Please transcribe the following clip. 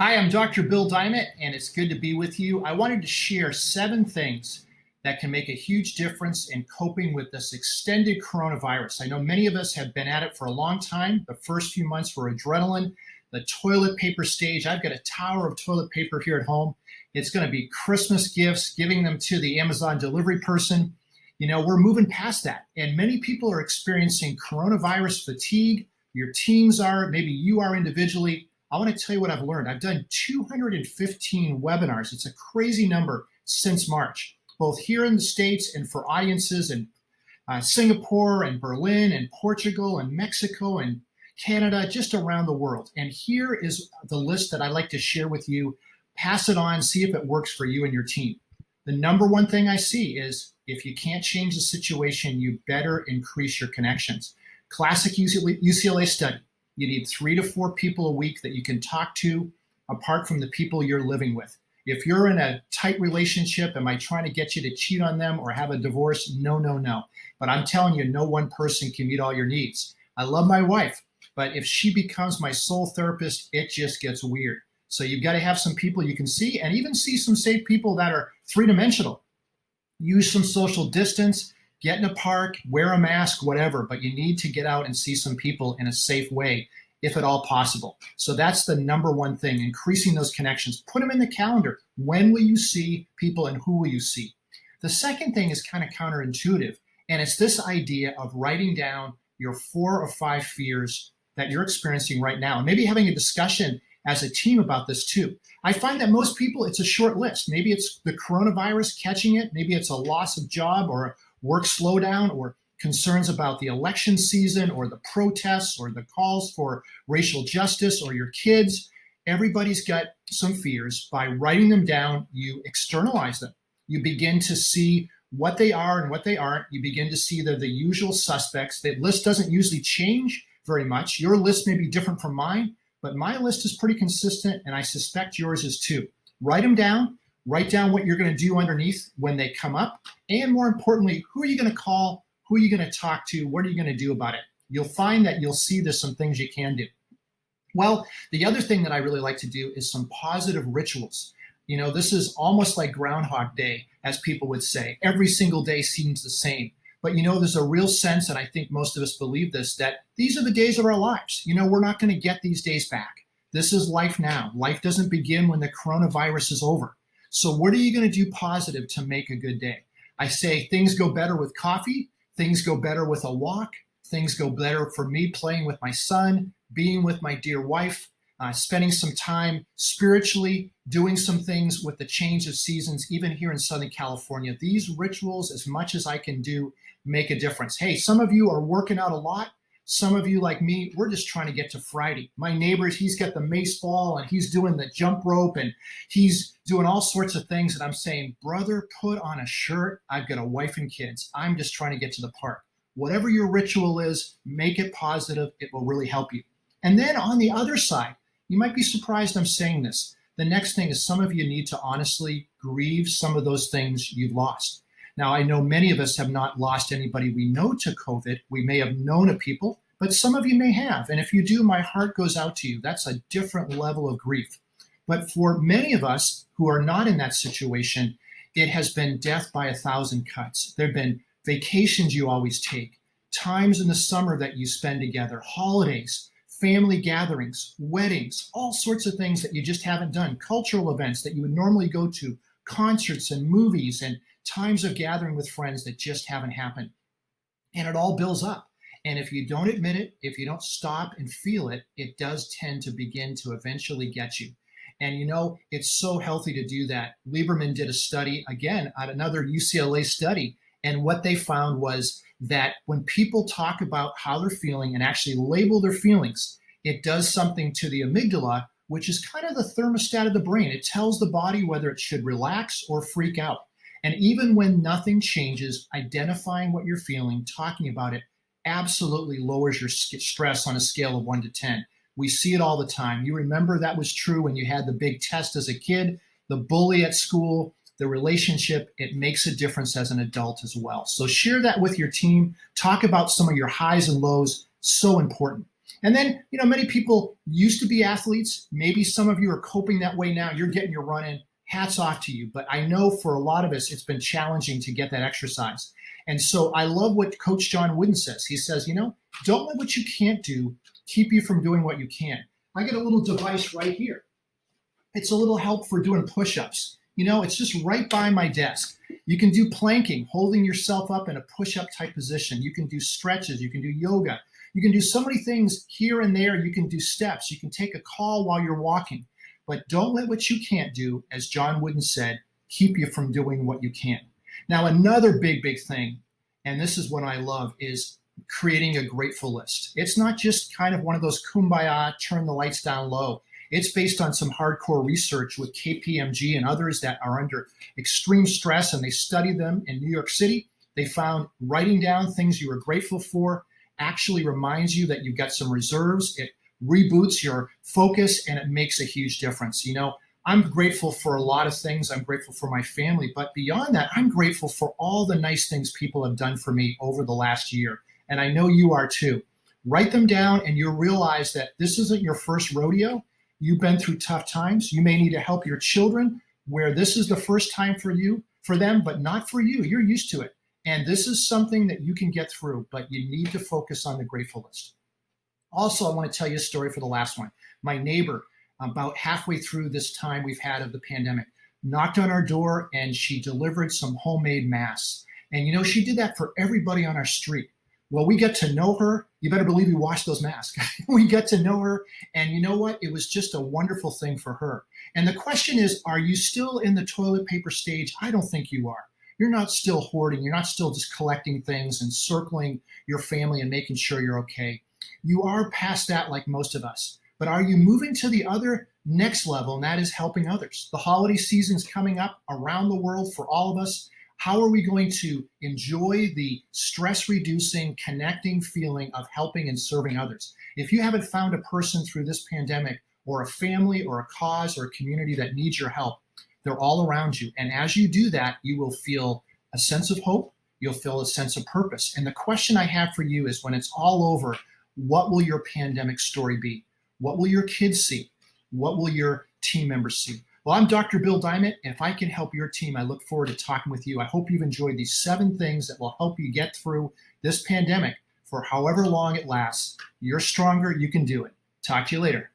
Hi, I'm Dr. Bill Dyment, and it's good to be with you. I wanted to share 7 things that can make a huge difference in coping with this extended coronavirus. I know many of us have been at it for a long time. The first few months were adrenaline, the toilet paper stage. I've got a tower of toilet paper here at home. It's going to be Christmas gifts, giving them to the Amazon delivery person. We're moving past that, and many people are experiencing coronavirus fatigue. Your teams are, maybe you are individually. I want to tell you what I've learned. I've done 215 webinars. It's a crazy number since March, both here in the States and for audiences in Singapore and Berlin and Portugal and Mexico and Canada, just around the world. And here is the list that I like to share with you. Pass it on, see if it works for you and your team. The number one thing I see is if you can't change the situation, you better increase your connections. Classic UCLA study. You need 3 to 4 people a week that you can talk to apart from the people you're living with. If you're in a tight relationship, am I trying to get you to cheat on them or have a divorce? No, no, no. But I'm telling you, no one person can meet all your needs. I love my wife, but if she becomes my sole therapist, it just gets weird. So you've got to have some people you can see, and even see some safe people that are 3-dimensional. Use some social distance. Get in a park, wear a mask, whatever, but you need to get out and see some people in a safe way, if at all possible. So that's the number one thing, increasing those connections. Put them in the calendar. When will you see people and who will you see? The second thing is kind of counterintuitive, and it's this idea of writing down your 4 or 5 fears that you're experiencing right now, and maybe having a discussion as a team about this too. I find that most people, it's a short list. Maybe it's the coronavirus catching it. Maybe it's a loss of job or a work slowdown or concerns about the election season or the protests or the calls for racial justice or your kids. Everybody's got some fears. By writing them down, you externalize them. You begin to see what they are and what they aren't. You begin to see they're the usual suspects. The list doesn't usually change very much. Your list may be different from mine, but my list is pretty consistent, and I suspect yours is too. Write them down. Write down what you're going to do underneath when they come up. And more importantly, who are you going to call? Who are you going to talk to? What are you going to do about it? You'll find that you'll see there's some things you can do. Well, the other thing that I really like to do is some positive rituals. This is almost like Groundhog Day, as people would say. Every single day seems the same. But there's a real sense, and I think most of us believe this, that these are the days of our lives. We're not going to get these days back. This is life now. Life doesn't begin when the coronavirus is over. So what are you going to do positive to make a good day? I say things go better with coffee. Things go better with a walk. Things go better for me playing with my son, being with my dear wife, spending some time spiritually, doing some things with the change of seasons, even here in Southern California. These rituals, as much as I can do, make a difference. Hey, some of you are working out a lot. Some of you, like me, we're just trying to get to Friday. My neighbor, he's got the mace ball and he's doing the jump rope and he's doing all sorts of things. And I'm saying, brother, put on a shirt. I've got a wife and kids. I'm just trying to get to the park. Whatever your ritual is, make it positive. It will really help you. And then on the other side, you might be surprised I'm saying this. The next thing is some of you need to honestly grieve some of those things you've lost. Now, I know many of us have not lost anybody we know to COVID. We may have known a people, but some of you may have. And if you do, my heart goes out to you. That's a different level of grief. But for many of us who are not in that situation, it has been death by 1,000 cuts. There have been vacations you always take, times in the summer that you spend together, holidays, family gatherings, weddings, all sorts of things that you just haven't done, cultural events that you would normally go to, concerts and movies and times of gathering with friends that just haven't happened. And it all builds up. And if you don't admit it, if you don't stop and feel it, it does tend to begin to eventually get you. And it's so healthy to do that. Lieberman did a study, again, at another UCLA study. And what they found was that when people talk about how they're feeling and actually label their feelings, it does something to the amygdala, which is kind of the thermostat of the brain. It tells the body whether it should relax or freak out. And even when nothing changes, identifying what you're feeling, talking about it, absolutely lowers your stress on a scale of 1 to 10. We see it all the time. You remember that was true when you had the big test as a kid, the bully at school, the relationship. It makes a difference as an adult as well. So share that with your team. Talk about some of your highs and lows. So important. And then, many people used to be athletes. Maybe some of you are coping that way now. You're getting your run in. Hats off to you. But I know for a lot of us, it's been challenging to get that exercise. And so I love what Coach John Wooden says. He says, don't let what you can't do keep you from doing what you can. I get a little device right here. It's a little help for doing push-ups. It's just right by my desk. You can do planking, holding yourself up in a push-up type position. You can do stretches. You can do yoga. You can do so many things here and there. You can do steps. You can take a call while you're walking. But don't let what you can't do, as John Wooden said, keep you from doing what you can. Now, another big, big thing, and this is what I love, is creating a grateful list. It's not just kind of one of those kumbaya, turn the lights down low. It's based on some hardcore research with KPMG and others that are under extreme stress, and they studied them in New York City. They found writing down things you were grateful for actually reminds you that you've got some reserves. It reboots your focus, and it makes a huge difference. I'm grateful for a lot of things. I'm grateful for my family, but beyond that, I'm grateful for all the nice things people have done for me over the last year. And I know you are too. Write them down, and you'll realize that this isn't your first rodeo. You've been through tough times. You may need to help your children where this is the first time for them, but not for you. You're used to it. And this is something that you can get through, but you need to focus on the grateful list. Also, I want to tell you a story for the last one. My neighbor, about halfway through this time we've had of the pandemic, knocked on our door and she delivered some homemade masks. And she did that for everybody on our street. Well, we get to know her. You better believe we washed those masks. We get to know her. And you know what? It was just a wonderful thing for her. And the question is, are you still in the toilet paper stage? I don't think you are. You're not still hoarding. You're not still just collecting things and circling your family and making sure you're okay. You are past that like most of us. But are you moving to the other next level, and that is helping others? The holiday season's coming up around the world for all of us. How are we going to enjoy the stress-reducing, connecting feeling of helping and serving others? If you haven't found a person through this pandemic, or a family or a cause or a community that needs your help, they're all around you. And as you do that, you will feel a sense of hope. You'll feel a sense of purpose. And the question I have for you is, when it's all over, what will your pandemic story be? What will your kids see? What will your team members see? Well, I'm Dr. Bill Dyment, and if I can help your team, I look forward to talking with you. I hope you've enjoyed these 7 things that will help you get through this pandemic for however long it lasts. You're stronger. You can do it. Talk to you later.